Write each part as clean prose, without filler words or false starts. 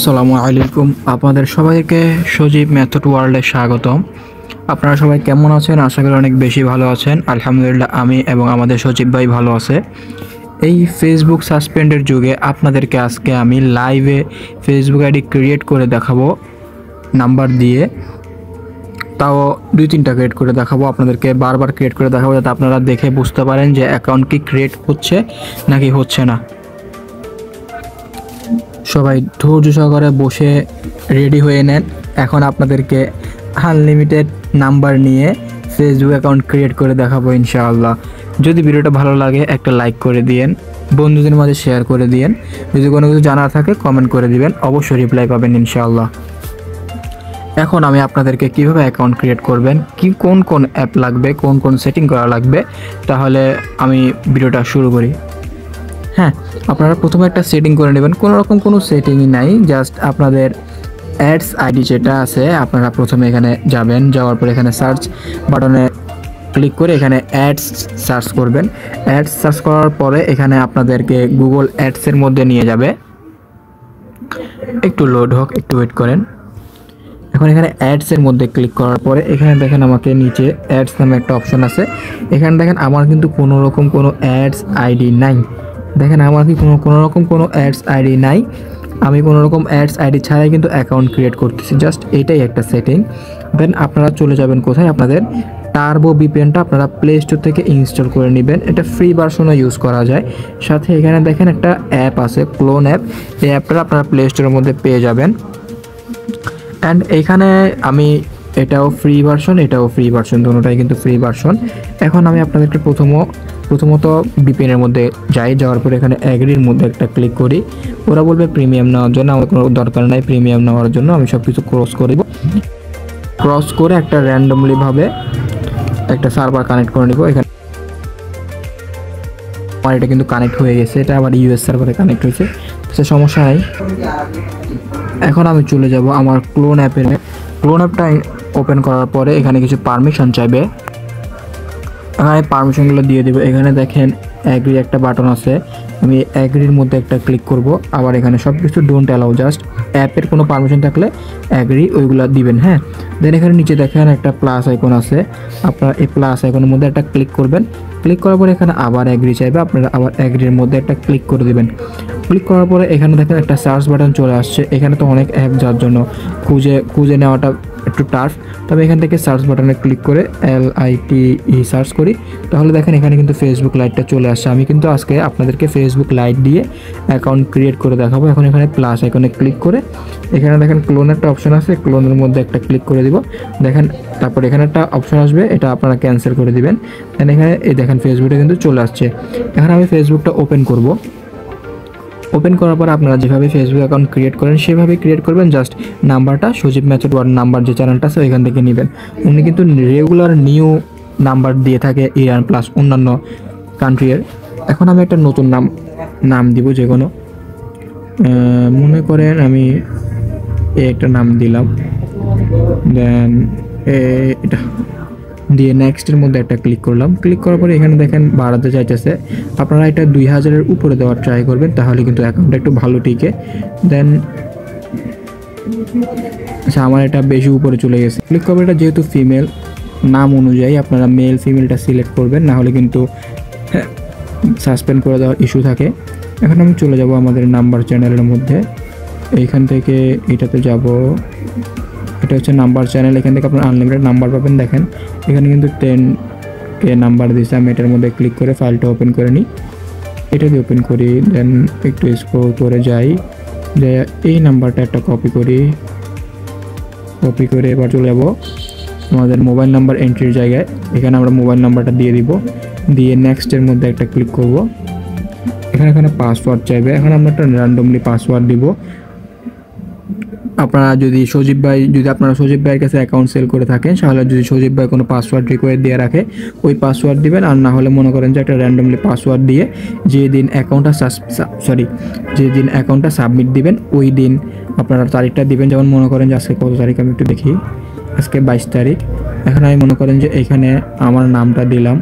আসসালামু আলাইকুম, আপনাদের সবাইকে সজীব মেথড ওয়ার্ল্ডে স্বাগতম। আপনারা সবাই কেমন আছেন? আশা করি অনেক বেশি ভালো আছেন। আলহামদুলিল্লাহ আমি এবং আমাদের সজীব ভাই ভালো আছে। এই ফেসবুক সাসপেন্ডের যুগে আপনাদেরকে আজকে আমি লাইভে ফেসবুক আইডি ক্রিয়েট করে দেখাবো নাম্বার দিয়ে, তাও 2-3টা ক্রিয়েট করে দেখাবো। আপনাদেরকে বারবার ক্রিয়েট করে দেখাবো যাতে আপনারা দেখে বুঝতে পারেন যে অ্যাকাউন্ট কি ক্রিয়েট হচ্ছে নাকি হচ্ছে না। সবাই ধৈর্য সহকারে বসে রেডি হয়ে নেন। এখন আপনাদেরকে আনলিমিটেড নাম্বার নিয়ে ফেসবুক অ্যাকাউন্ট ক্রিয়েট করে দেখাবো ইনশাআল্লাহ। যদি ভিডিওটা ভালো লাগে একটা লাইক করে দিয়েন, বন্ধুদের মাঝে শেয়ার করে দিয়েন। যদি কোনো কিছু জানার থাকে কমেন্ট করে দিবেন, অবশ্যই রিপ্লাই পাবেন ইনশাআল্লাহ। এখন আমি আপনাদেরকে কিভাবে অ্যাকাউন্ট ক্রিয়েট করবেন, কোন কোন অ্যাপ লাগবে, কোন কোন সেটিং করা লাগবে, তাহলে আমি ভিডিওটা শুরু করি। হ্যাঁ, আপনারা প্রথমে একটা সেটিং করে নেবেন। কোনো সেটিংই নাই, জাস্ট আপনাদের অ্যাডস আইডি যেটা আছে আপনারা প্রথমে এখানে যাবেন, যাওয়ার পর এখানে সার্চ বাটনে ক্লিক করে এখানে অ্যাডস সার্চ করবেন। অ্যাডস সার্চ করার পরে এখানে আপনাদেরকে গুগল অ্যাডসের মধ্যে নিয়ে যাবে। একটু লোড হোক, একটু ওয়েট করেন। এখন এখানে অ্যাডসের মধ্যে ক্লিক করার পরে এখানে দেখেন আমাকে নিচে অ্যাডস নামে একটা অপশন আছে। এখানে দেখেন আমার কিন্তু কোনো রকম কোনো অ্যাডস আইডি নাই। দেখেন আমার কি কোনো রকম কোনো অ্যাডস আইডি নাই। আমি কোনো রকম অ্যাডস আইডি ছাড়াই কিন্তু অ্যাকাউন্ট ক্রিয়েট করতেছি। জাস্ট এটাই একটা সেটিং। দেন আপনারা চলে যাবেন কোথায়, আপনাদের টার্বো ভিপিএনটা আপনারা প্লে স্টোর থেকে ইনস্টল করে নেবেন। এটা ফ্রি ভার্সনও ইউজ করা যায়। সাথে এখানে দেখেন একটা অ্যাপ আছে, ক্লোন অ্যাপ। এই অ্যাপটা আপনারা প্লে স্টোরের মধ্যে পেয়ে যাবেন। অ্যান্ড এইখানে আমি এটাও ফ্রি ভার্সন, এটাও ফ্রি ভার্সন, দুটোটাই কিন্তু ফ্রি ভার্সন। এখন আমি আপনাদেরকে প্রথমত ভিপিএনের মধ্যে যাওয়ার পরে এখানে অ্যাগ্রির মধ্যে একটা ক্লিক করি। ওরা বলবে প্রিমিয়াম নেওয়ার জন্য, আমার কোনো দরকার নাই প্রিমিয়াম নেওয়ার জন্য। আমি সব কিছু ক্রস করে একটা র্যান্ডমলিভাবে একটা সার্ভার কানেক্ট করে নিব। এখানে আমার এটা কিন্তু কানেক্ট হয়ে গেছে, এটা আবার ইউএস সার্ভারে কানেক্ট হয়েছে, সে সমস্যা নাই। এখন আমি চলে যাব আমার ক্লোন অ্যাপটা ওপেন করার পরে এখানে কিছু পারমিশন চাইবে। এখানে পারমিশনগুলো দিয়ে দেবো। এখানে দেখেন অ্যাগ্রি একটা বাটন আছে, আমি অ্যাগ্রির মধ্যে একটা ক্লিক করব। আবার এখানে সব কিছু ডোন্ট অ্যালাউ, জাস্ট অ্যাপের কোনো পারমিশন থাকলে অ্যাগ্রি ওইগুলো দিবেন। হ্যাঁ, দেন এখানে নিচে দেখেন একটা প্লাস আইকন আছে, আপনারা এই প্লাস আইকনের মধ্যে একটা ক্লিক করবেন। ক্লিক করার পরে এখানে আবার অ্যাগ্রি চাইবে, আপনারা আবার অ্যাগ্রির মধ্যে একটা ক্লিক করে দেবেন। ক্লিক করার পরে এখানে দেখেন একটা সার্চ বাটন চলে আসছে। এখানে তো অনেক অ্যাপ, যার জন্য খুঁজে নেওয়াটা একটু টাফ। তবে এখান থেকে সার্চ বাটনে ক্লিক করে LITE সার্চ করি, তাহলে দেখেন এখানে কিন্তু ফেসবুক লাইটটা চলে আসছে। আমি কিন্তু আজকে আপনাদেরকে ফেসবুক লাইট দিয়ে অ্যাকাউন্ট ক্রিয়েট করে দেখাবো। এখন এখানে প্লাস আইকনে ক্লিক করে এখানে দেখেন ক্লোন একটা অপশন আছে, ক্লোনের মধ্যে একটা ক্লিক করে দিব। দেখেন তারপর এখানে একটা অপশন আসবে, এটা আপনারা ক্যান্সেল করে দিবেন। দেন এখানে এই দেখেন ফেসবুকটা কিন্তু চলে আসছে। এখন আমি ফেসবুকটা ওপেন করব। ওপেন করার পর আপনারা যেভাবে ফেসবুক অ্যাকাউন্ট ক্রিয়েট করেন সেভাবে ক্রিয়েট করবেন। জাস্ট নাম্বারটা সজীব মেথড ওয়ার্ড নাম্বার যে চ্যানেলটা আছে ওইখান থেকে নেবেন। উনি কিন্তু রেগুলার নিউ নাম্বার দিয়ে থাকে, ইরান প্লাস অন্যান্য কান্ট্রির। এখন আমি একটা নতুন নাম দিব, যে কোনো মনে করেন আমি একটা নাম দিলাম। দেন এটা দিয়ে নেক্সটের মধ্যে একটা ক্লিক করলাম। ক্লিক করার পরে এখানে দেখেন বাড়াতে চাইতেছে। আপনারা এটা 2000-এর উপরে দেওয়ার ট্রাই করবেন, তাহলে কিন্তু অ্যাকাউন্টটা একটু ভালো টিকে। দেন আচ্ছা, আমার এটা বেশি উপরে চলে গেছে। ক্লিক করবেন, এটা যেহেতু ফিমেল নাম অনুযায়ী আপনারা মেল ফিমেলটা সিলেক্ট করবেন, না হলে কিন্তু সাসপেন্ড করে দেওয়ার ইস্যু থাকে। এখন আমি চলে যাব আমাদের নাম্বার চ্যানেলের মধ্যে। এইখান থেকে এটাতে যাব, এটা হচ্ছে নাম্বার চ্যানেল। এখান থেকে আপনার আনলিমিটেড নাম্বার পাবেন। দেখেন এখানে কিন্তু 10K নাম্বার দিয়েছে। আমি এটার মধ্যে ক্লিক করে ফাইলটা ওপেন করে নিই। এটা দিয়ে ওপেন করি, দেন একটু স্ক্রল করে যাই, যে এই নাম্বারটা একটা কপি করে এবার চলে যাব আমাদের মোবাইল নাম্বার এন্ট্রির জায়গায়। এখানে আমরা মোবাইল নাম্বারটা দিয়ে দিব, দিয়ে নেক্সটের মধ্যে একটা ক্লিক করব। এখানে পাসওয়ার্ড চাইবে। এখন আমরা একটা র্যান্ডমলি পাসওয়ার্ড দিব। আপনারা যদি আপনারা সজীব ভাইয়ের কাছে অ্যাকাউন্ট সেল করে থাকেন, তাহলে যদি সজীব ভাই কোনো পাসওয়ার্ড রিকোয়ার দিয়ে রাখে ওই পাসওয়ার্ড দিবেন। আর না হলে মনে করেন যে একটা র্যান্ডমলি পাসওয়ার্ড দিয়ে যেদিন অ্যাকাউন্টটা সাবমিট দিবেন ওই দিন আপনারা তারিখটা দিবেন। যেমন মনে করেন যে আজকে কত তারিখ, আমি একটু দেখি, আজকে 22 তারিখ। এখন আমি মনে করেন যে এখানে আমার নামটা দিলাম,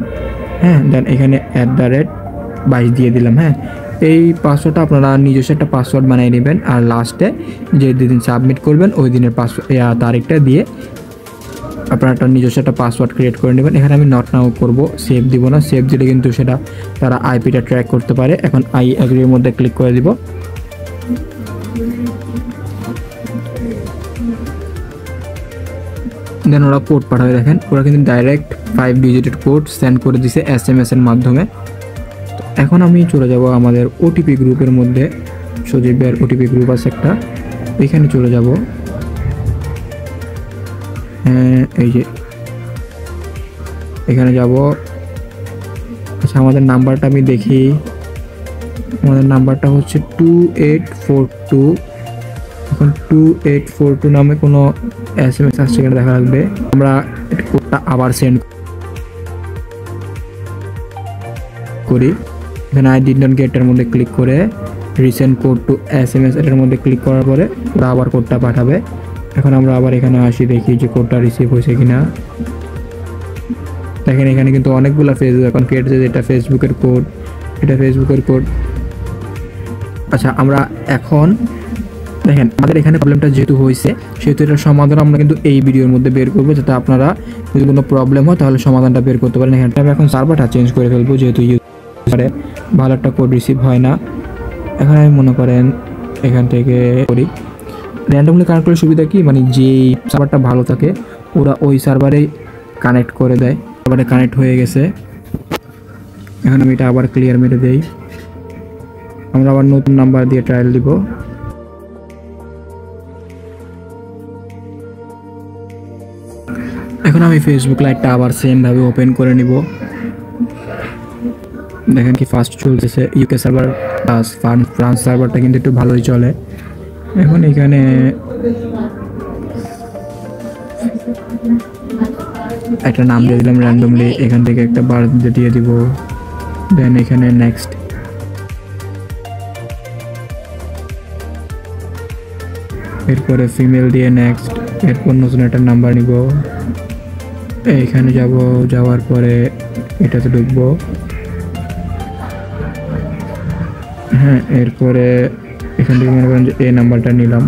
হ্যাঁ, দেন এখানে @22 দিয়ে দিলাম। হ্যাঁ, এই পাসওয়ার্ডটা আপনারা নিজস্ব একটা পাসওয়ার্ড বানিয়ে নেবেন, আর লাস্টে যে দিন সাবমিট করবেন ওই দিনের তারিখটা দিয়ে আপনারা একটা নিজস্ব একটা পাসওয়ার্ড ক্রিয়েট করে নেবেন। এখানে আমি নট নাও করব, সেভ দিব না, সেভ দিলে কিন্তু সেটা তারা আইপিটা ট্র্যাক করতে পারে। এখন আই এগ্রির মধ্যে ক্লিক করে দিব। দেন ওরা কোড পাঠাবে, দেখেন ওরা কিন্তু ডাইরেক্ট 5 ডিজিটের কোড সেন্ড করে দিছে SMS এর মাধ্যমে। এখন আমি চলে যাব আমাদের ওটিপি গ্রুপের মধ্যে, সজীবের ওটিপি গ্রুপ আছে একটা, এখানে চলে যাব। হ্যাঁ এই যে এখানে যাব। আচ্ছা আমাদের নাম্বারটা আমি দেখি, আমাদের নাম্বারটা হচ্ছে 2842। এখন 2842 নামে কোনো SMS আসছে কিনা দেখা লাগবে। আমরা কোডটা আবার সেন্ড করি। এখানে আই ডিড নট গেট এর মধ্যে ক্লিক করে রিসেন্ট কোড টু SMS এর মধ্যে ক্লিক করার পরে ওরা আবার কোডটা পাঠাবে। এখন আমরা আবার এখানে আসি, দেখি যে কোডটা রিসিভ হয়েছে কিনা। দেখেন এখানে কিন্তু অনেকগুলো ফেসবুক অ্যাকাউন্ট ক্রিয়েট হয়েছে, এটা ফেসবুকের কোড, এটা ফেসবুকের কোড। আচ্ছা আমরা এখন দেখেন আমাদের এখানে প্রবলেমটা যেহেতু হয়েছে সেহেতু এটার সমাধান আমরা কিন্তু এই ভিডিওর মধ্যে বের করবো, যাতে আপনারা যদি কোনো প্রবলেম হয় তাহলে সমাধানটা বের করতে পারেন। এখানটা আমি এখন সার্ভারটা চেঞ্জ করে ফেলবো, যেহেতু ইউজারে ভালো একটা কোড রিসিভ হয় না। এখন আমি মনে করেন এখান থেকে করি র্যান্ডমলি কানেক্ট করে সুবিধা কি, মানে যেই সার্ভারটা ভালো থাকে ওরা ওই সার্ভারেই কানেক্ট করে দেয়। সার্ভারে কানেক্ট হয়ে গেছে। এখন আমি এটা আবার ক্লিয়ার মেরে দেই। আমরা আবার নতুন নাম্বার দিয়ে ট্রায়াল দিব। এখন আমি ফেসবুক লাইটটা আবার সেমভাবে ওপেন করে নিব। দেখেন কি ফাস্ট চলতেছে। ইউকে সার্ভার প্লাস ফ্রান্স সার্ভারটা কিন্তু একটু ভালোই চলে। এখন এখানে একটা নাম দিয়ে দিলাম র্যান্ডমলি, এখান থেকে একটা বার্থ দিয়ে দিব। দেন এখানে নেক্সট, এরপরে ফিমেল দিয়ে নেক্সট, এরপর নতুন একটা নাম্বার নিব। এইখানে যাব, যাওয়ার পরে এটাতে ঢুকবো। হ্যাঁ এরপরে এখান থেকে মনে করেন যে এই নাম্বারটা নিলাম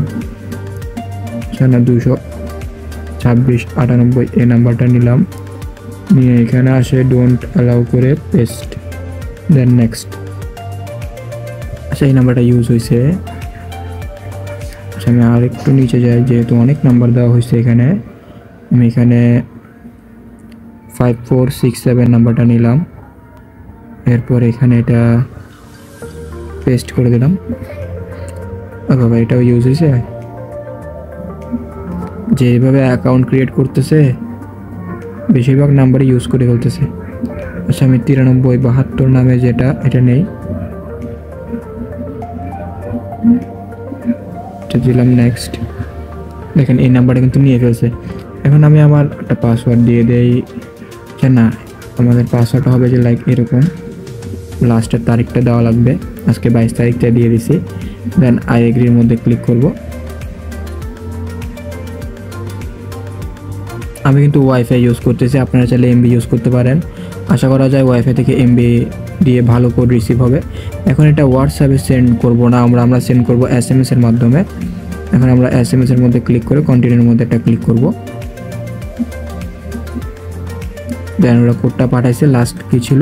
22698, এই নাম্বারটা নিলাম, নিয়ে এখানে আসে ডোন্ট অ্যালাউ করে পেস্ট, দেন নেক্সট। আচ্ছা এই নাম্বারটা ইউজ হয়েছে। আচ্ছা আমি আর একটু নিচে যাই, যেহেতু অনেক নাম্বার দেওয়া হয়েছে এখানে। আমি এখানে 5467 নাম্বারটা নিলাম, এরপর এখানে এটা পেস্ট করে দিলাম। বাবা এটাও ইউজ হয়েছে। যেভাবে অ্যাকাউন্ট ক্রিয়েট করতেছে বেশিরভাগ নাম্বারই ইউজ করে ফেলতেছে। আচ্ছা আমি 9372 নামে যেটা, এটা নেই, এটা দিলাম নেক্সট। দেখেন এই নাম্বারটা কিন্তু নিয়ে ফেলছে। এখন আমি আমার একটা পাসওয়ার্ড দিয়ে দেই, যে না আমাদের পাসওয়ার্ডটা হবে যে লাইক এরকম, লাস্টের তারিখটা দেওয়া লাগবে, আজকে 22 তারিখটা দিয়ে দিছি। দেন আই এগ্রির মধ্যে ক্লিক করব। আমি কিন্তু ওয়াইফাই ইউজ করতেছি, আপনারা চাইলে এমবি ইউজ করতে পারেন। আশা করা যায় ওয়াইফাই থেকে এমবি দিয়ে ভালো কোড রিসিভ হবে। এখন এটা হোয়াটসঅ্যাপে সেন্ড করব না, আমরা সেন্ড করব SMS এর মাধ্যমে। এখন আমরা SMS এর মধ্যে ক্লিক করে কন্টিনিউর মধ্যে একটা ক্লিক করব। দেন ওরা কোডটা পাঠাইছে, লাস্ট কি ছিল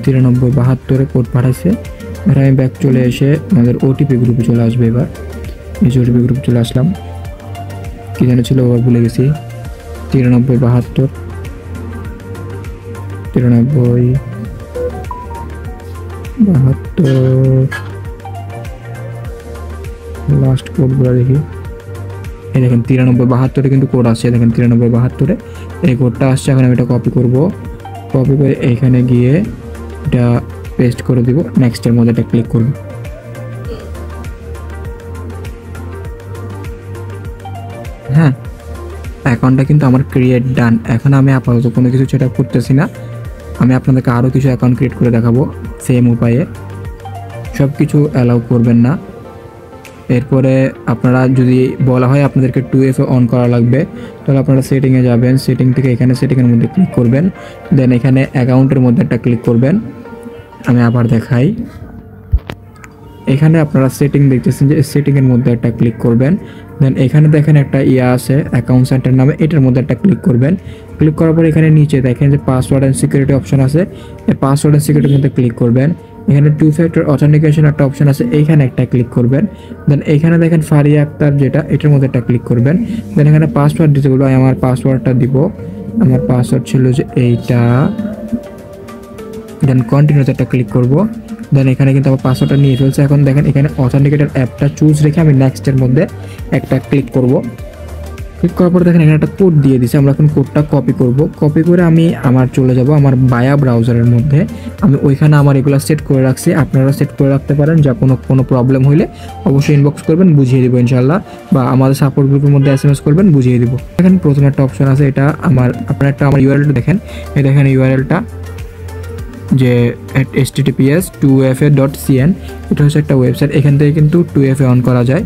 9372 কোড পাঠাইছে। এবার আমি ব্যাক চলে এসে আমাদের ওটিপি গ্রুপে চলে আসবে। এবার এই ওটিপি গ্রুপে চলে আসলাম, কি জানা ছিল ওবার ভুলে গেছি। 9372 লাস্ট কোডগুলো দেখি। এই দেখেন 9372 কিন্তু কোড আসছে, দেখেন 9372 এই কোডটা আসছে। এখন আমি এটা কপি করব, কপি করে এইখানে গিয়ে এটা পেস্ট করে দিব, নেক্সটের মধ্যে এটা ক্লিক করব। হ্যাঁ অ্যাকাউন্টটা কিন্তু আমার ক্রিয়েট ডান। এখন আমি আপাতত কোনো কিছু সেট আপ করতেছি না, আমি আপনাদেরকে আরও কিছু অ্যাকাউন্ট ক্রিয়েট করে দেখাবো সেম উপায়ে। সব কিছু অ্যালাউ করবেন না। এরপরে আপনারা যদি বলা হয় আপনাদেরকে 2FA অন করা লাগবে, তাহলে আপনারা সেটিংয়ে যাবেন, সেটিং থেকে এখানে সেটিংয়ের মধ্যে ক্লিক করবেন। দেন এখানে অ্যাকাউন্টের মধ্যে একটা ক্লিক করবেন। আমি আবার দেখাই, এখানে আপনারা সেটিং দেখতেছেন যে সেটিংয়ের মধ্যে একটা ক্লিক করবেন। দেন এখানে দেখেন একটা আছে অ্যাকাউন্ট সেন্টার নামে, এটার মধ্যে একটা ক্লিক করবেন। ক্লিক করার পর এখানে নিচে দেখেন যে পাসওয়ার্ড অ্যান্ড সিকিউরিটি অপশন আছে, এই পাসওয়ার্ড অ্যান্ড সিকিউরিটির মধ্যে ক্লিক করবেন। এখানে 2 ফ্যাক্টর অথেন্টিকেশন একটা অপশন আছে, এইখানে একটা ক্লিক করবেন। দেন এখানে দেখেন ফারিয়া আক্তার যেটা, এটার মধ্যে একটা ক্লিক করবেন। দেন এখানে পাসওয়ার্ড দিতে বলবো, আমার পাসওয়ার্ডটা দিব, আমার পাসওয়ার্ড ছিল যে এইটা। দেন কন্টিনিউতে একটা ক্লিক করব। দেন এখানে কিন্তু আমার পাসওয়ার্ডটা নিয়ে ফেলছে। এখন দেখেন এখানে অথেন্টিকেটের অ্যাপটা চুজ রেখে আমি নেক্সটের মধ্যে একটা ক্লিক করব। ক্লিক করার পর দেখেন এখানে একটা কোড দিয়ে দিছে, আমরা এখন কোডটা কপি করব। কপি করে আমি চলে যাব আমার বায়া ব্রাউজারের মধ্যে। আমি ওইখানে আমার এগুলো সেট করে রাখছি, আপনারা সেট করে রাখতে পারেন। যা কোনো প্রবলেম হলে অবশ্যই ইনবক্স করবেন, বুঝিয়ে দিব ইনশাল্লাহ, বা আমাদের সাপোর্ট গ্রুপের মধ্যে SMS করবেন, বুঝিয়ে দিব। এখানে প্রথমে একটা অপশন আছে, এটা আমার ইউআরএলটা দেখেন, এই দেখেন ইউআরএলটা যে https://2fa.cn, এটা হচ্ছে একটা ওয়েবসাইট। এখান থেকে কিন্তু 2fa অন করা যায়।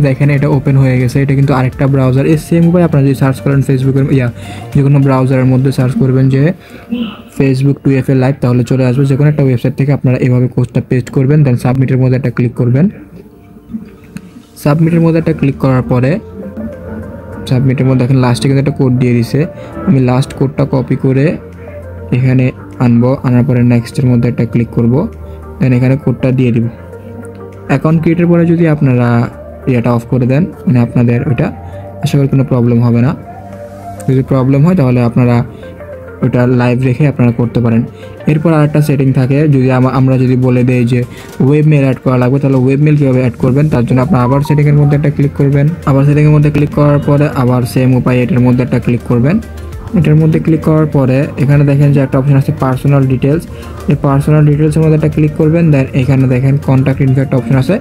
দেখেন এটা ওপেন হয়ে গেছে, এটা কিন্তু আরেকটা ব্রাউজার। এই সেম উপায় আপনারা যদি সার্চ করেন ফেসবুকের যে কোনো ব্রাউজারের মধ্যে সার্চ করবেন যে ফেসবুক 2fa লাইভ, তাহলে চলে আসবে। যে কোনো একটা ওয়েবসাইট থেকে আপনারা এভাবে কোডটা পেস্ট করবেন। দেন সাবমিটের মধ্যে একটা ক্লিক করবেন। সাবমিটের মধ্যে একটা ক্লিক করার পরে সাবমিটের মধ্যে দেখেন লাস্টে কিন্তু একটা কোড দিয়ে দিছে। আমি লাস্ট কোডটা কপি করে এখানে আনবো, আনার পরে নেক্সটের মধ্যে একটা ক্লিক করব। দেন এখানে কোডটা দিয়ে দিব। অ্যাকাউন্ট ক্রিয়েটের পরে যদি আপনারা এটা অফ করে দেন, মানে আপনাদের ওইটা আশা করি কোনো প্রবলেম হবে না। যদি প্রবলেম হয় তাহলে আপনারা ওটা লাইভ রেখে আপনারা করতে পারেন। এরপর আরেকটা সেটিং থাকে, যদি আমরা যদি বলে দেই যে ওয়েব মেল অ্যাড করা লাগবে, তাহলে ওয়েব মেল কীভাবে অ্যাড করবেন, তার জন্য আপনারা আবার সেটিংয়ের মধ্যে একটা ক্লিক করবেন। আবার সেটিংয়ের মধ্যে ক্লিক করার পরে আবার সেম উপায় এটার মধ্যে একটা ক্লিক করবেন। এটার মধ্যে ক্লিক করার পরে এখানে দেখেন যে একটা অপশন আছে পার্সোনাল ডিটেলস, এই পার্সোনাল ডিটেলসের মধ্যে একটা ক্লিক করবেন। দেন এখানে দেখেন কন্ট্যাক্ট ইনফো একটা অপশন আছে,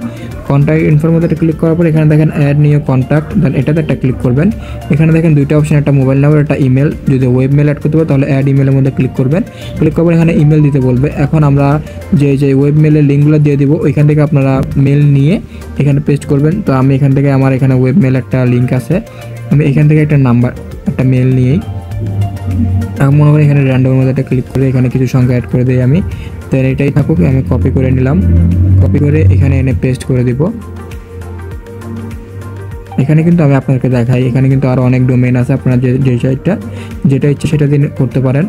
কন্ট্যাক্ট ইনফোর মধ্যে একটা ক্লিক করার পর এখানে দেখেন অ্যাড নিউ কন্ট্যাক্ট, দেন এটাতে একটা ক্লিক করবেন। এখানে দেখেন দুইটা অপশন, একটা মোবাইল নাম্বার, একটা ইমেল। যদি ওয়েব মেল অ্যাড করতে পারে তাহলে অ্যাড ইমেলের মধ্যে ক্লিক করবেন। ক্লিক করার পর এখানে ইমেল দিতে বলবে। এখন আমরা যে ওয়েব মেলের লিঙ্কগুলো দিয়ে দিব, ওইখান থেকে আপনারা মেল নিয়ে এখানে পেস্ট করবেন। তো আমি এখান থেকে আমার এখানে ওয়েব মেল একটা লিঙ্ক আছে, আমি এখান থেকে একটা মেল নিয়েই মনে করি এখানে র্যান্ডমের মধ্যে একটা ক্লিক করে এখানে কিছু সংখ্যা অ্যাড করে দিই আমি। তো এটাই থাকুক, আমি কপি করে নিলাম। কপি করে এখানে এনে পেস্ট করে দিব। এখানে কিন্তু আমি আপনাদেরকে দেখাই, এখানে কিন্তু আরও অনেক ডোমেইন আছে, আপনারা যে সাইটটা যেটা ইচ্ছে সেটা দিয়ে করতে পারেন।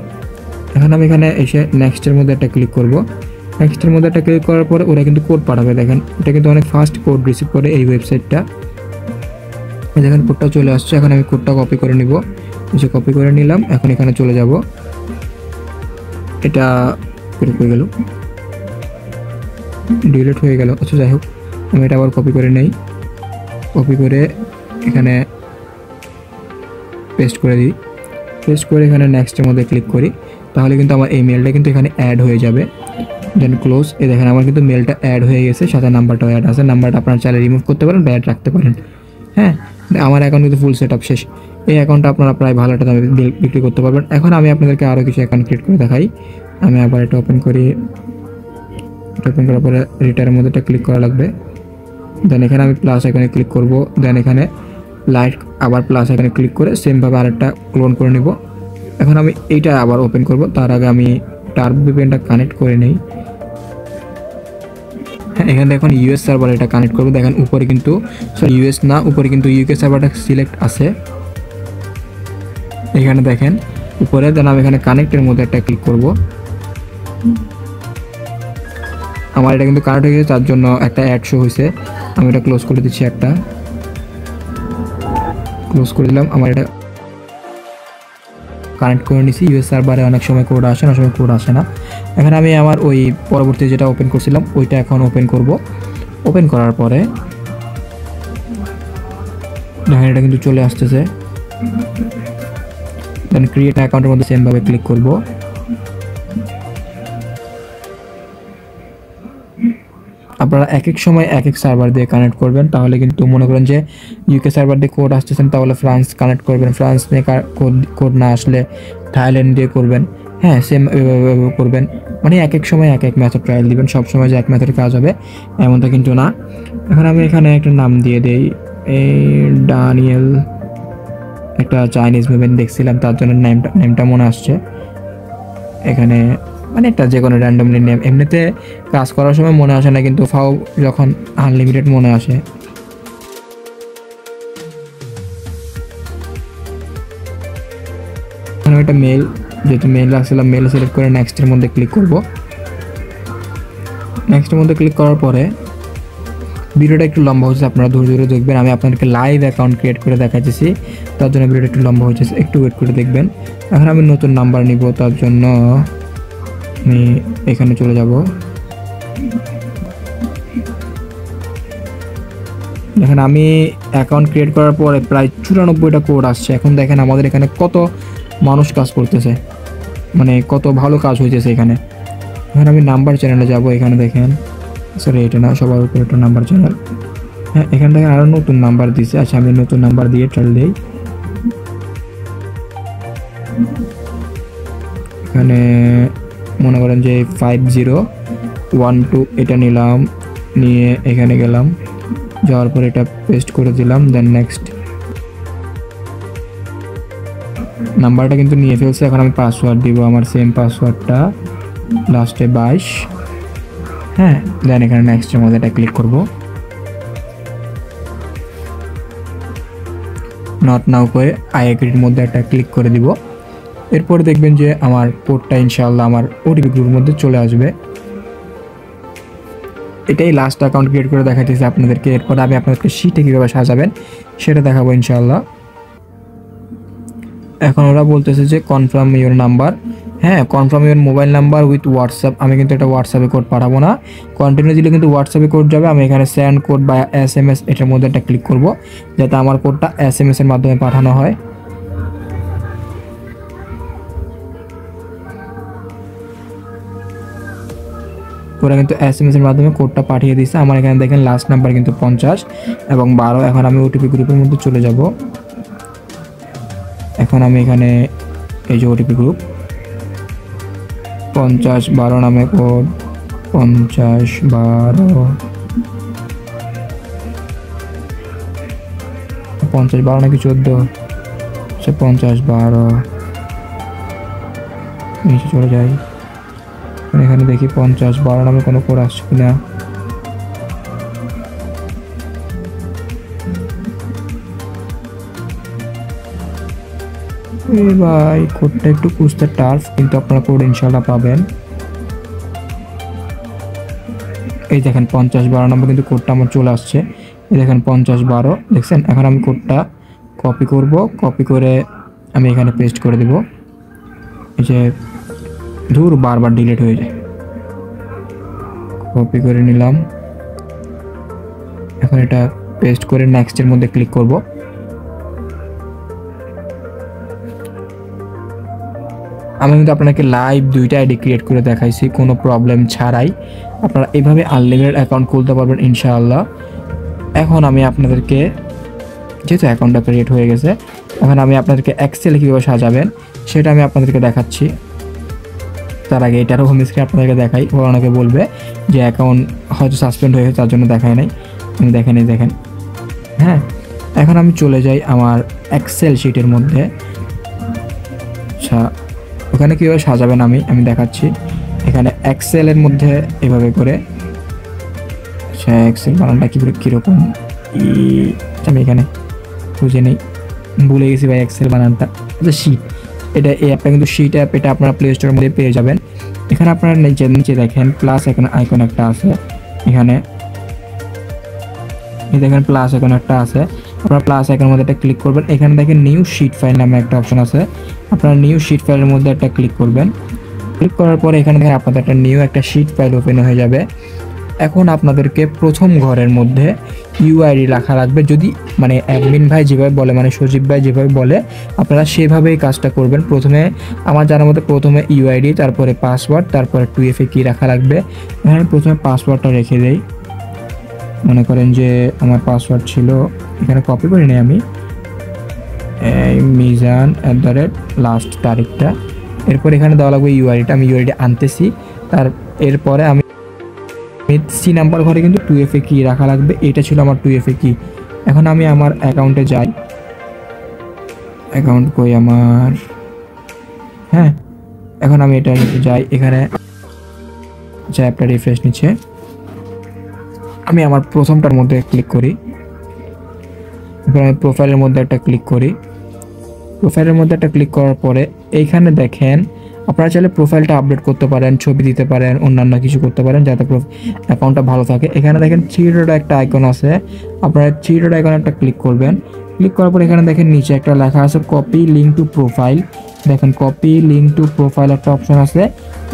এখন আমি এখানে এসে নেক্সটের মধ্যে একটা ক্লিক করব। নেক্সটের মধ্যে একটা ক্লিক করার পরে ওরা কিন্তু কোড পাঠাবে। দেখেন এটা কিন্তু অনেক ফাস্ট কোড রিসিভ করে এই ওয়েবসাইটটা। দেখেন কোডটা চলে আসছে। এখন আমি কোডটা কপি করে নিব, এসে কপি করে নিলাম। এখন এখানে চলে যাব, এটা হয়ে গেল, ডিলিট হয়ে গেল। আচ্ছা যাই হোক, আমি এটা আবার কপি করে নেই, কপি করে এখানে পেস্ট করে দিই। পেস্ট করে এখানে নেক্সটের মধ্যে ক্লিক করি, তাহলে কিন্তু আমার এই মেলটা কিন্তু এখানে অ্যাড হয়ে যাবে। দেন ক্লোজ। এই দেখেন আমার কিন্তু মেলটা অ্যাড হয়ে গেছে, সাথে নাম্বারটাও অ্যাড আছে। নাম্বারটা আপনারা চাইলে রিমুভ করতে পারেন বা অ্যাড রাখতে পারেন। হ্যাঁ, আমার অ্যাকাউন্ট কিন্তু ফুল সেট আপ শেষ। এই অ্যাকাউন্টটা আপনারা প্রায় ভালো একটা দামে বিক্রি করতে পারবেন। এখন আমি আপনাদেরকে আরও কিছু অ্যাকাউন্ট ক্রিয়েট করে দেখাই। আমি আবার এটা ওপেন করি। ওপেন করার পরে রিটার্নের মধ্যে একটা ক্লিক করা লাগবে। দেন এখানে আমি প্লাস এখানে ক্লিক করব। দেন এখানে লাইট আবার প্লাস এখানে ক্লিক করে সেমভাবে আরেকটা ক্লোন করে নিব। এখন আমি এইটা আবার ওপেন করব, তার আগে আমি টার্বো ভিপিএনটা কানেক্ট করে নেই। হ্যাঁ, এখানে এখন ইউএস সার্ভার এটা কানেক্ট করবো। দেখেন উপরে কিন্তু ইউএস না, উপরে কিন্তু ইউকে সার্ভারটা সিলেক্ট আছে এখানে দেখেন উপরে। দেন আমি এখানে কানেক্টের মধ্যে একটা ক্লিক করব। আমার এটা কিন্তু কানেক্ট হয়ে গেছে, তার জন্য একটা অ্যাড শো হয়েছে। আমি এটা ক্লোজ করে দিচ্ছি, একটা ক্লোজ করে দিলাম। আমার এটা কানেক্ট করে নিছি। ইউএস সার্ভারে অনেক সময় কোড আসে, অনেক সময় কোড আসে না। এখন আমি আমার ওই পরবর্তী যেটা ওপেন করছিলাম ওইটা এখন ওপেন করব। ওপেন করার পরে দেখেন এটা কিন্তু চলে আসতেছে। দেন ক্রিয়েট অ্যাকাউন্টের মধ্যে সেমভাবে ক্লিক করব। আপনারা এক এক সময় এক এক সার্ভার দিয়ে কানেক্ট করবেন, তাহলে কিন্তু মনে করেন যে ইউকে সার্ভার দিয়ে কোড আসতেছেন তাহলে ফ্রান্স কানেক্ট করবেন, ফ্রান্স নিয়ে কোড না আসলে থাইল্যান্ড দিয়ে করবেন। হ্যাঁ, সেম করবেন, মানে এক এক সময় এক এক মেথড ট্রায়াল দিবেন। সব সময় যে এক মেথডে কাজ হবে এমনটা কিন্তু না। এখন আমি এখানে একটা নাম দিয়ে দেই, এই ডানিয়েল, একটা চাইনিজ মুভমেন্ট দেখছিলাম তার জন্য নেমটা মনে আসছে। এখানে মানে একটা যে কোনো র্যান্ডমলি নেম। এমনিতে কাজ করার সময় মনে আসে না, কিন্তু ফাও যখন আনলিমিটেড মনে আসে। আমি একটা মেল, যেহেতু মেল রাখছিলাম, মেল সিলেক্ট করে নেক্সটের মধ্যে ক্লিক করব। নেক্সটের মধ্যে ক্লিক করার পরে ভিডিওটা একটু লম্বা হচ্ছে, আপনারা ধৈর্য ধরে দেখবেন। আমি আপনাদেরকে লাইভ অ্যাকাউন্ট ক্রিয়েট করে দেখাচ্ছি, তার জন্য ভিডিওটা একটু লম্বা হচ্ছে, একটু ওয়েট করে দেখবেন। এখন আমি নতুন নাম্বার নিব, তার জন্য আমি এখানে চলে যাব। দেখেন আমি অ্যাকাউন্ট ক্রিয়েট করার পরে প্রায় 94টা কোড আসছে। এখন দেখেন আমাদের এখানে কত মানুষ কাজ করতেছে, মানে কত ভালো কাজ হইতেছে এখানে। এখন আমি নাম্বার চ্যানেলে যাব, এখানে দেখেন, সরি এটা না, সবার উপরে একটা নাম্বার চ্যানেল। হ্যাঁ, এখান থেকে আরও নতুন নাম্বার দিছে। আচ্ছা, আমি নতুন নাম্বার দিয়ে ট্রায়াল দিই। এখানে মনে করেন যে 5012 এটা নিলাম, নিয়ে এখানে গেলাম, যাওয়ার পর এটা পেস্ট করে দিলাম, দেন নেক্সট। নাম্বারটা কিন্তু নিয়ে ফেলছে। এখন আমি পাসওয়ার্ড দিব, আমার সেম পাসওয়ার্ডটা, লাস্টে 22। হ্যাঁ, দেন এখানে নেক্সটের মধ্যে এটা ক্লিক করব। নট নাও করে আই এগ্রির মধ্যে একটা ক্লিক করে দিব। এরপর দেখবেন যে আমার কোডটা ইনশাআল্লাহ আমার ওটিপি গ্রুপের মধ্যে চলে আসবে। এটাই লাস্ট অ্যাকাউন্ট ক্রিয়েট করে দেখাইতেছি আপনাদেরকে। এরপর আমি আপনাদেরকে শিটে কীভাবে সাজাবেন সেটা দেখাবো ইনশাআল্লাহ। এখন ওরা বলতেছে যে কনফার্ম ইউর নাম্বার। হ্যাঁ, confirm your mobile number with WhatsApp. আমি কিন্তু এটা হোয়াটসঅ্যাপে কোড পাঠাবো না, কন্টিনিউ দিলে কিন্তু হোয়াটসঅ্যাপে কোড যাবে। আমি এখানে সেন্ড কোড বা SMS এটার মধ্যে একটা ক্লিক করব, যাতে আমার কোডটা SMS এর মাধ্যমে পাঠানো হয়। ওরা কিন্তু SMS এর মাধ্যমে কোডটা পাঠিয়ে দিয়েছে। আমার এখানে দেখেন লাস্ট নাম্বার কিন্তু 50 এবং 12। এখন আমি ওটিপি গ্রুপের মধ্যে চলে যাব। এখন আমি এখানে এই যে ওটিপি গ্রুপ 5012 নামে কোড 5012 নাকি 14, সে 5012 নিচে চলে যাই। এখানে দেখি 5012 নামে কোনো কোড আসছে কিনা। ভাই কোডটা একটু খুঁজতে টাফ, কিন্তু আপনারা কোড ইনশাআল্লাহ পাবেন। এই দেখেন 5012 নম্বর কিন্তু কোডটা আমার চলে আসছে। এই দেখেন 5012 দেখছেন। এখন আমি কোডটা কপি করব, কপি করে আমি এখানে পেস্ট করে দেব। এই যে ধুর বারবার ডিলিট হয়ে যায়। কপি করে নিলাম, এখন এটা পেস্ট করে নেক্সটের মধ্যে ক্লিক করব। আমি কিন্তু আপনাকে লাইভ 2টা আইডি ক্রিয়েট করে দেখাইছি কোনো প্রবলেম ছাড়াই। আপনারা এইভাবে আনলিমিটেড অ্যাকাউন্ট খুলতে পারবেন ইনশাআল্লাহ। এখন আমি আপনাদেরকে, যেহেতু অ্যাকাউন্টটা ক্রিয়েট হয়ে গেছে, এখন আমি আপনাদেরকে এক্সেল কীভাবে সাজাবেন সেটা আমি আপনাদেরকে দেখাচ্ছি। তার আগে এটারও হোম স্ক্রিন আপনাদেরকে দেখাই। ওরা অনেকে বলবে যে অ্যাকাউন্ট হয়তো সাসপেন্ড হয়ে গেছে, তার জন্য দেখায় নাই। আমি দেখেন, এই দেখেন। হ্যাঁ, এখন আমি চলে যাই আমার এক্সেল শিটের মধ্যে। আচ্ছা, ওখানে কীভাবে সাজাবেন আমি দেখাচ্ছি। এখানে এক্সেলের মধ্যে এভাবে করে, আচ্ছা এক্সেল বানানটা কীরকম আমি এখানে খুঁজে নেই, ভুলে গেছি ভাই এক্সেল বানানটা। আচ্ছা শিট, এটা এই অ্যাপটা কিন্তু শিট অ্যাপ, এটা আপনারা প্লে স্টোরের মধ্যে পেয়ে যাবেন। এখানে আপনারা নিচে দেখেন প্লাস এখন আইকন একটা আছে, এখানে এই দেখেন প্লাস আইকন একটা আছে। আপনারা প্লাস আইকনের মধ্যে একটা ক্লিক করবেন। এখানে দেখেন নিউ শিট ফাইল নামে একটা অপশন আছে, আপনারা নিউ শিট ফাইলের মধ্যে একটা ক্লিক করবেন। ক্লিক করার পরে এখানে দেখেন আপনাদের একটা নিউ একটা শিট ফাইল ওপেন হয়ে যাবে। এখন আপনাদেরকে প্রথম ঘরের মধ্যে ইউআইডি রাখা লাগবে। যদি মানে অ্যাডমিন ভাই যেভাবে বলে, মানে সজীব ভাই যেভাবে বলে, আপনারা সেভাবেই কাজটা করবেন। প্রথমে আমার জানার মধ্যে প্রথমে ইউআইডি, তারপরে পাসওয়ার্ড, তারপরে 2FA কি রাখা লাগবে। এখানে প্রথমে পাসওয়ার্ডটা রেখে দেই। মনে করেন যে আমার পাসওয়ার্ড ছিল, এখানে কপি করে নিই আমি, মিজান @ লাস্ট তারিখটা। এরপর এখানে দেওয়া লাগবে ইউআইডিটা। আমি ইউআইডি আনতেছি। এরপরে আমি সি নাম্বার ঘরে কিন্তু 2FA কি রাখা লাগবে, এটা ছিল আমার 2FA কি। এখন আমি আমার অ্যাকাউন্টে যাই। অ্যাকাউন্ট কই আমার, হ্যাঁ এখন আমি এটা যাই, এখানে আচ্ছা অ্যাপটা রিফ্রেশ নিচ্ছে। আমি আমার প্রথমটার মধ্যে ক্লিক করি, এরপর আমি প্রোফাইলের মধ্যে একটা ক্লিক করি। প্রোফাইলের মধ্যে একটা ক্লিক করার পরে এইখানে দেখেন আপনারা চাইলে প্রোফাইলটা আপডেট করতে পারেন, ছবি দিতে পারেন, অন্যান্য কিছু করতে পারেন যাতে অ্যাকাউন্টটা ভালো থাকে। এখানে দেখেন থ্রি ডট একটা আইকন আছে, আপনারা থ্রি ডট আইকন একটা ক্লিক করবেন। ক্লিক করার পর এখানে দেখেন নিচে একটা লেখা আছে কপি লিঙ্ক টু প্রোফাইল। দেখেন কপি লিঙ্ক টু প্রোফাইল একটা অপশন আছে,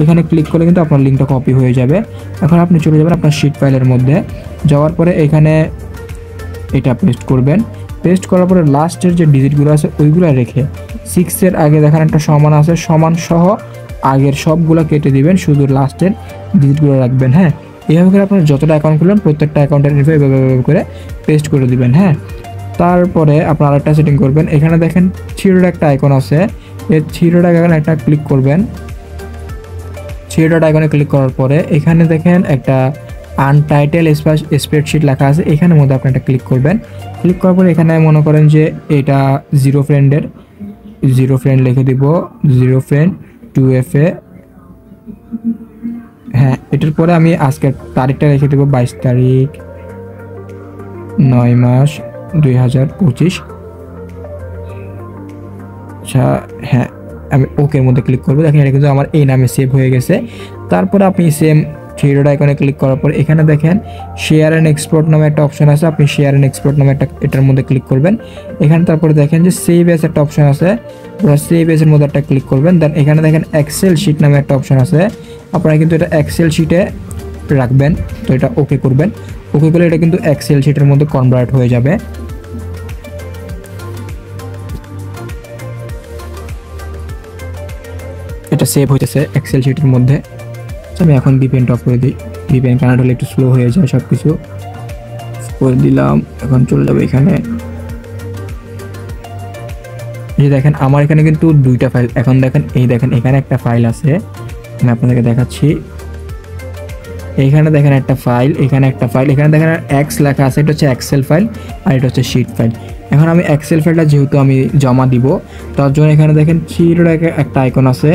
এখানে ক্লিক করলে কিন্তু আপনার লিঙ্কটা কপি হয়ে যাবে। এখন আপনি চলে যাবেন আপনার শিট ফাইলের মধ্যে, যাওয়ার পরে এখানে এটা পেস্ট করবেন। পেস্ট করার পরে লাস্টের যে ডিজিটগুলো আছে ওইগুলো রেখে 6-এর আগে দেখেন একটা সমান আছে, সমান সহ আগের সবগুলো কেটে দিবেন, শুধু লাস্টের ডিজিটগুলো রাখবেন। হ্যাঁ, এইভাবে করে আপনার যতটা অ্যাকাউন্ট খুলবেন প্রত্যেকটা অ্যাকাউন্টের ইনফো এভাবে করে পেস্ট করে দিবেন। হ্যাঁ, তারপরে আপনার আরেকটা সেটিং করবেন, এখানে দেখেন থ্রি ডট একটা আইকন আছে, এই থ্রি ডট আইকনে একটা ক্লিক করবেন। থ্রি ডট আইকনে ক্লিক করার পরে এখানে দেখেন একটা আনটাইটেল স্প্রেডশিট লেখা আছে, এখানের মধ্যে আপনি একটা ক্লিক করবেন। ক্লিক করার পরে এখানে মনে করেন যে এটা জিরো ফ্রেন্ড লিখে দিব, 0 ফ্রেন্ড 2FA। হ্যাঁ, এটার পরে আমি আজকের তারিখটা রেখে দেবো 22 তারিখ 9 মাস 2025। আচ্ছা হ্যাঁ, আমি ওকের মধ্যে ক্লিক করবো। দেখেন এটা কিন্তু আমার এই নামে সেভ হয়ে গেছে। তারপরে আপনি সেম থ্রি ডট আইকনে ক্লিক করার পর এখানে দেখেন শেয়ার অ্যান্ড এক্সপোর্ট নামে একটা অপশন আছে, আপনি শেয়ার অ্যান্ড এক্সপোর্ট নামে এটার মধ্যে ক্লিক করবেন। এখানে তারপরে দেখেন যে সেভ এস একটা অপশন আছে, আপনারা সেভ এসের মধ্যে একটা ক্লিক করবেন। দেন এখানে দেখেন এক্সেল শিট নামে একটা অপশন আছে, আপনারা কিন্তু এটা এক্সেল শিটে রাখবেন। তো এটা ওকে করবেন, ওকে করলে এটা কিন্তু এক্সেল শিটের মধ্যে কনভার্ট হয়ে যাবে। এটা সেভ হইতেছে এক্সেল শিটের মধ্যে। আমি এখন ভিপিএনটা অফ করে দিই, ভিপিএন কানেক্ট হলে একটু স্লো হয়ে যায়, সব কিছু করে দিলাম। এখন চলে যাবে এখানে, এই যে দেখেন আমার এখানে কিন্তু দুইটা ফাইল। এখন দেখেন এই দেখেন এখানে একটা ফাইল আছে, আমি আপনাদেরকে দেখাচ্ছি। এইখানে দেখেন একটা ফাইল, এখানে একটা ফাইল, এখানে দেখেন এক্স লেখা আছে, এটা হচ্ছে এক্সেল ফাইল আর এটা হচ্ছে শিট ফাইল। এখন আমি এক্সেল ফাইলটা যেহেতু আমি জমা দিব তার জন্য এখানে দেখেন থ্রির একটা আইকন আছে,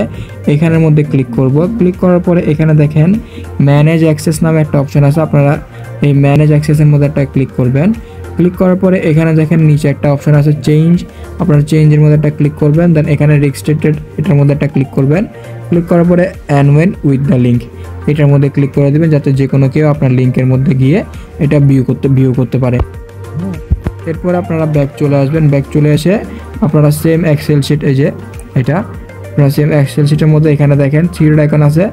এখানের মধ্যে ক্লিক করব। ক্লিক করার পরে এখানে দেখেন ম্যানেজ অ্যাক্সেস নামে একটা অপশন আছে, আপনারা এই ম্যানেজ অ্যাক্সেসের মধ্যে একটা ক্লিক করবেন। ক্লিক করার পরে এখানে দেখেন নিচে একটা অপশন আছে চেঞ্জ, আপনারা চেঞ্জের মধ্যে একটা ক্লিক করবেন। দেন এখানে রেজিস্ট্রেটেড এটার মধ্যে একটা ক্লিক করবেন। ক্লিক করার পরে অ্যানওয়েন উইথ দ্য লিঙ্ক এটার মধ্যে ক্লিক করে দেবেন, যাতে যে কোনো কেউ আপনার লিঙ্কের মধ্যে গিয়ে এটা ভিউ করতে পারে। এরপর আপনারা ব্যাক চলে আসবেন, ব্যাক চলে এসে আপনারা সেম এক্সেল শিট, এই যে এটা আপনারা সেম এক্সেল শিটের মধ্যে এখানে দেখেন থ্রির আইকন আছে,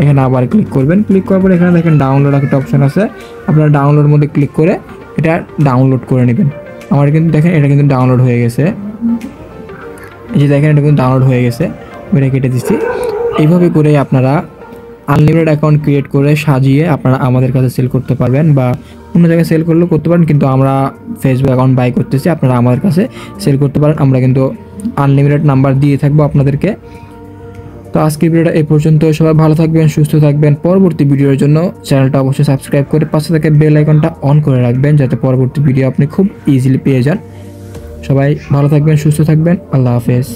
এখানে আবার ক্লিক করবেন। ক্লিক করার পরে এখানে দেখেন ডাউনলোড একটা অপশন আছে, আপনারা ডাউনলোড মধ্যে ক্লিক করে এটা ডাউনলোড করে নেবেন। আমার কিন্তু দেখেন এটা কিন্তু ডাউনলোড হয়ে গেছে, এই যে দেখেন এটা কিন্তু ডাউনলোড হয়ে গেছে, আমি এটা কেটে দিচ্ছি। এইভাবে করে আপনারা আনলিমিটেড অ্যাকাউন্ট ক্রিয়েট করে সাজিয়ে আপনারা আমাদের কাছে সেল করতে পারবেন, বা অন্য জায়গায় সেল করলেও করতে পারেন, কিন্তু আমরা ফেসবুক অ্যাকাউন্ট বাই করতেছি, আপনারা আমাদের কাছে সেল করতে পারেন। আমরা কিন্তু আনলিমিটেড নাম্বার দিয়ে থাকবো আপনাদেরকে। তো আজকের ভিডিওটা এই পর্যন্ত, সবাই ভালো থাকবেন, সুস্থ থাকবেন। পরবর্তী ভিডিওর জন্য চ্যানেলটা অবশ্যই সাবস্ক্রাইব করে পাশে থেকে বেল আইকনটা অন করে রাখবেন, যাতে পরবর্তী ভিডিও আপনি খুব ইজিলি পেয়ে যান। সবাই ভালো থাকবেন, সুস্থ থাকবেন, আল্লাহ হাফেজ।